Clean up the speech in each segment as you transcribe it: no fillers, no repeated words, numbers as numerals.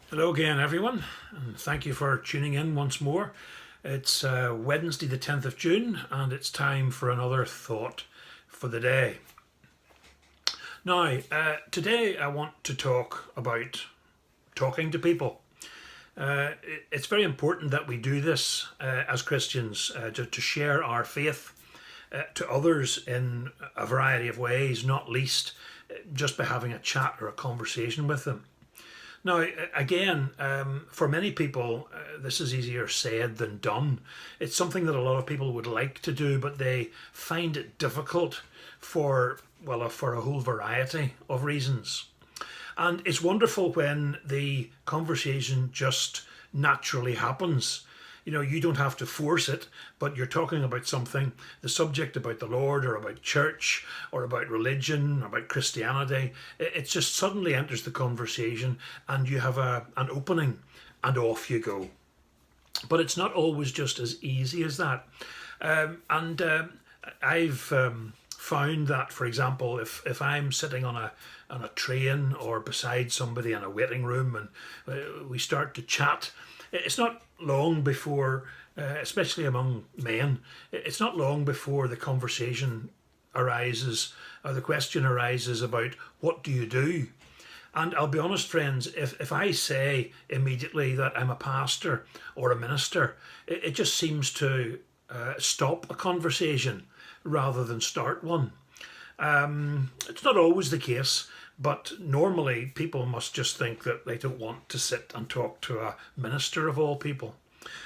Hello again, everyone, and thank you for tuning in once more. It's Wednesday, the 10th of June, and it's time for another thought for the day. Now, today I want to talk about talking to people. It's very important that we do this as Christians to share our faith to others in a variety of ways, not least just by having a chat or a conversation with them. Now, again, for many people, this is easier said than done. It's something that a lot of people would like to do, but they find it difficult for a whole variety of reasons. And it's wonderful when the conversation just naturally happens. You know, you don't have to force it, but you're talking about something, the subject about the Lord or about church or about religion, about Christianity. It just suddenly enters the conversation and you have an opening and off you go. But it's not always just as easy as that. And I've found that, for example, if I'm sitting on a train or beside somebody in a waiting room and we start to chat, it's not long before, especially among men, it's not long before the conversation arises or the question arises about what do you do? And I'll be honest, friends, if I say immediately that I'm a pastor or a minister, it just seems to stop a conversation rather than start one. It's not always the case, but normally people must just think that they don't want to sit and talk to a minister of all people.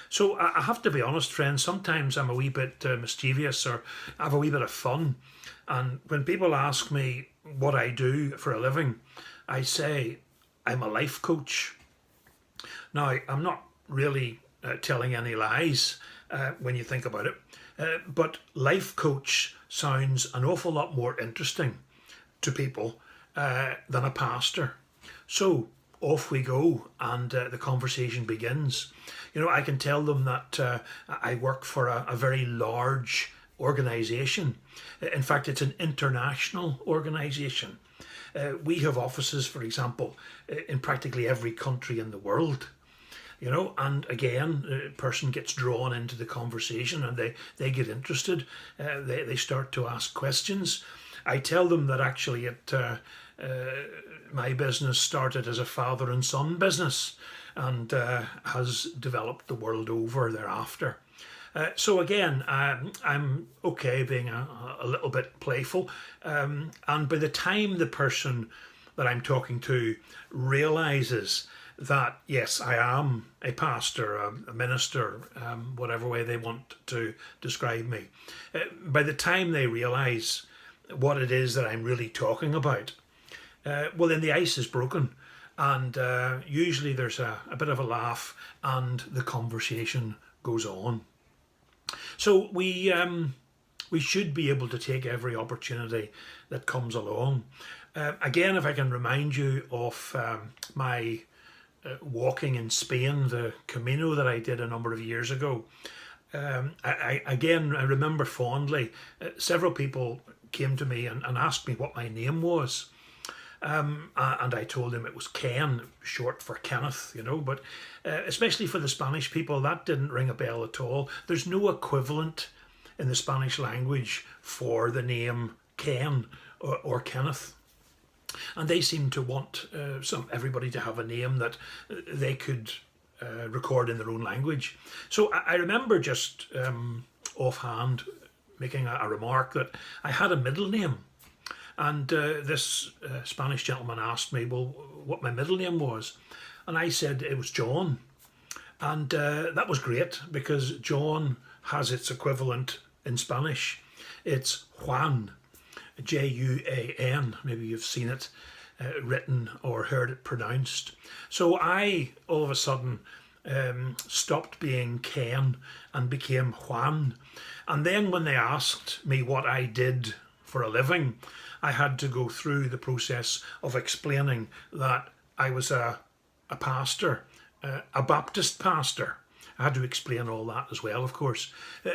So I have to be honest, friends, sometimes I'm a wee bit mischievous or I have a wee bit of fun. And when people ask me what I do for a living, I say I'm a life coach. Now, I'm not really telling any lies when you think about it, but life coach sounds an awful lot more interesting to people than a pastor. So off we go, and the conversation begins. You know, I can tell them that I work for a very large organisation. In fact, it's an international organisation. We have offices, for example, in practically every country in the world. You know, and again, a person gets drawn into the conversation and they get interested. They start to ask questions. I tell them that actually my business started as a father and son business and has developed the world over thereafter. So again, I'm okay being a little bit playful. And by the time the person that I'm talking to realizes that, yes, I am a pastor, a minister, whatever way they want to describe me, by the time they realize what it is that I'm really talking about, well, then the ice is broken. And usually there's a bit of a laugh and the conversation goes on. So we should be able to take every opportunity that comes along. Again, if I can remind you of my walking in Spain, the Camino that I did a number of years ago. I remember fondly, several people came to me and asked me what my name was. And I told him it was Ken, short for Kenneth, you know, but especially for the Spanish people, that didn't ring a bell at all. There's no equivalent in the Spanish language for the name Ken or Kenneth. And they seem to want everybody to have a name that they could record in their own language. So I remember just offhand making a remark that I had a middle name. And this Spanish gentleman asked me, well, what my middle name was. And I said it was John. And that was great because John has its equivalent in Spanish. It's Juan. Juan, maybe you've seen it written or heard it pronounced. So I all of a sudden stopped being Ken and became Juan. And then when they asked me what I did for a living, I had to go through the process of explaining that I was a pastor, a Baptist pastor. I had to explain all that as well, of course.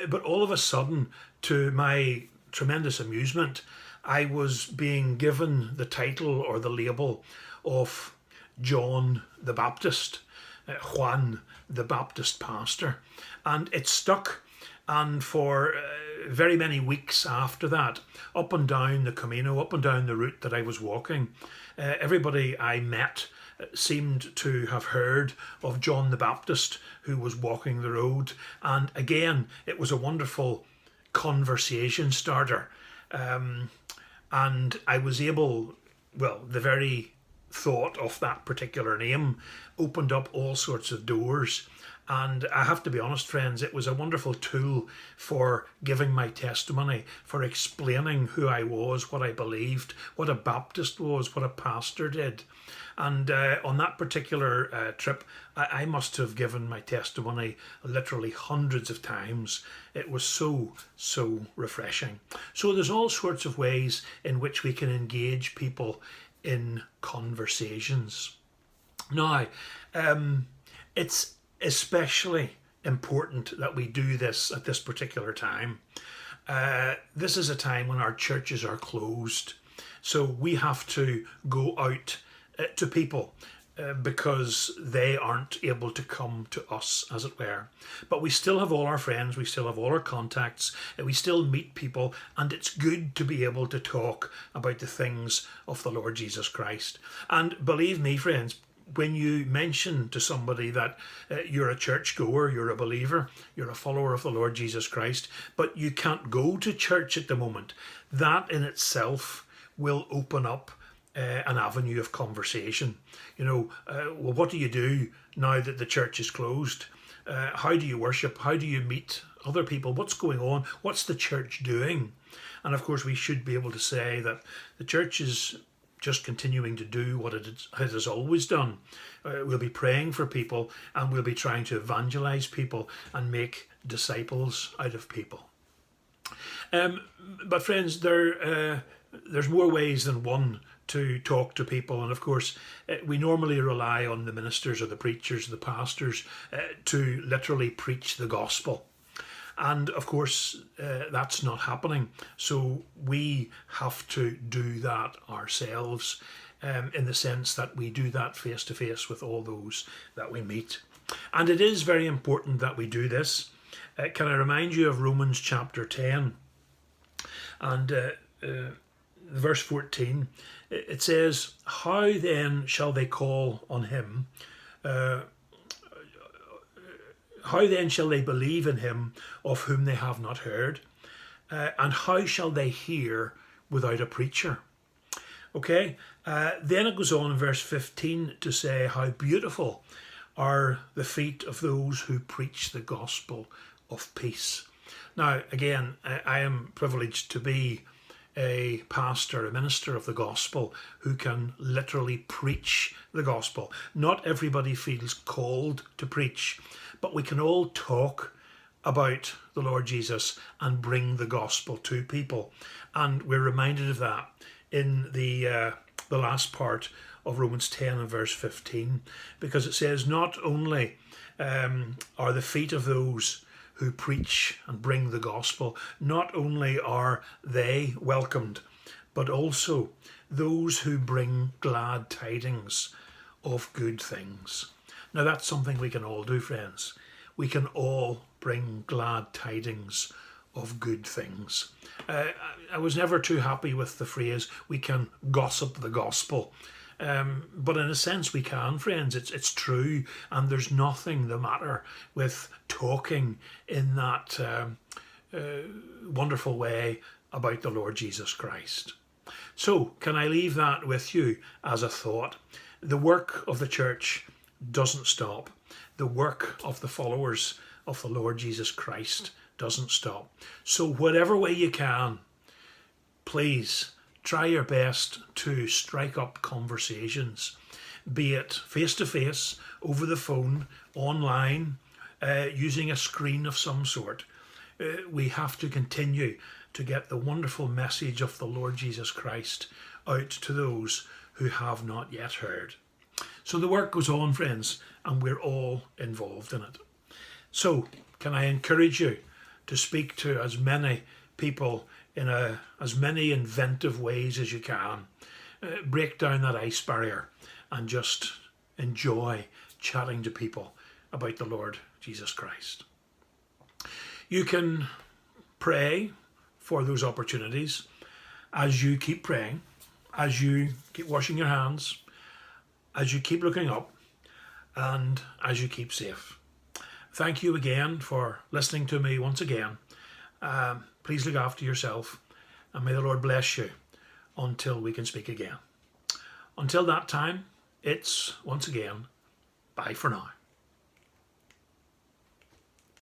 But all of a sudden, to my tremendous amusement, I was being given the title or the label of John the Baptist, Juan the Baptist pastor. And it stuck. And for very many weeks after that, up and down the Camino, up and down the route that I was walking, everybody I met seemed to have heard of John the Baptist who was walking the road. And again, it was a wonderful conversation starter. And I was able, well, the very thought of that particular name opened up all sorts of doors. And I have to be honest, friends, it was a wonderful tool for giving my testimony, for explaining who I was, what I believed, what a Baptist was, what a pastor did. And on that particular trip, I must have given my testimony literally hundreds of times. It was so refreshing. So there's all sorts of ways in which we can engage people in conversations. Now, it's especially important that we do this at this particular time. This is a time when our churches are closed, so we have to go out to people because they aren't able to come to us, as it were. But we still have all our friends, we still have all our contacts, we still meet people, and it's good to be able to talk about the things of the Lord Jesus Christ. And believe me, friends, when you mention to somebody that you're a churchgoer, you're a believer, you're a follower of the Lord Jesus Christ, but you can't go to church at the moment, that in itself will open up an avenue of conversation. You know, well, what do you do now that the church is closed? How do you worship? How do you meet other people? What's going on? What's the church doing? And of course, we should be able to say that the church is just continuing to do what it has always done. We'll be praying for people, and we'll be trying to evangelize people and make disciples out of people. But friends, there's more ways than one to talk to people, and of course we normally rely on the ministers or the preachers, the pastors, to literally preach the gospel. And of course, that's not happening. So we have to do that ourselves, in the sense that we do that face to face with all those that we meet. And it is very important that we do this. Can I remind you of Romans chapter 10 and verse 14? It says, "How then shall they call on him? How then shall they believe in him of whom they have not heard? And how shall they hear without a preacher?" Okay, then it goes on in verse 15 to say, "How beautiful are the feet of those who preach the gospel of peace." Now, again, I am privileged to be a pastor, a minister of the gospel who can literally preach the gospel. Not everybody feels called to preach, but we can all talk about the Lord Jesus and bring the gospel to people. And we're reminded of that in the last part of Romans 10 and verse 15, because it says, "Not only are the feet of those who preach and bring the gospel, not only are they welcomed, but also those who bring glad tidings of good things." Now that's something we can all do, friends. We can all bring glad tidings of good things. I was never too happy with the phrase, "we can gossip the gospel." But in a sense we can, friends. It's true, and there's nothing the matter with talking in that wonderful way about the Lord Jesus Christ. So can I leave that with you as a thought? The work of the church doesn't stop. The work of the followers of the Lord Jesus Christ doesn't stop. So whatever way you can, please try your best to strike up conversations, be it face to face, over the phone, online, using a screen of some sort. We have to continue to get the wonderful message of the Lord Jesus Christ out to those who have not yet heard. So the work goes on, friends, and we're all involved in it. So can I encourage you to speak to as many people in as many inventive ways as you can. Break down that ice barrier and just enjoy chatting to people about the Lord Jesus Christ. You can pray for those opportunities as you keep praying, as you keep washing your hands, as you keep looking up, and as you keep safe. Thank you again for listening to me once again. Please look after yourself, and may the Lord bless you until we can speak again. Until that time, it's once again, bye for now.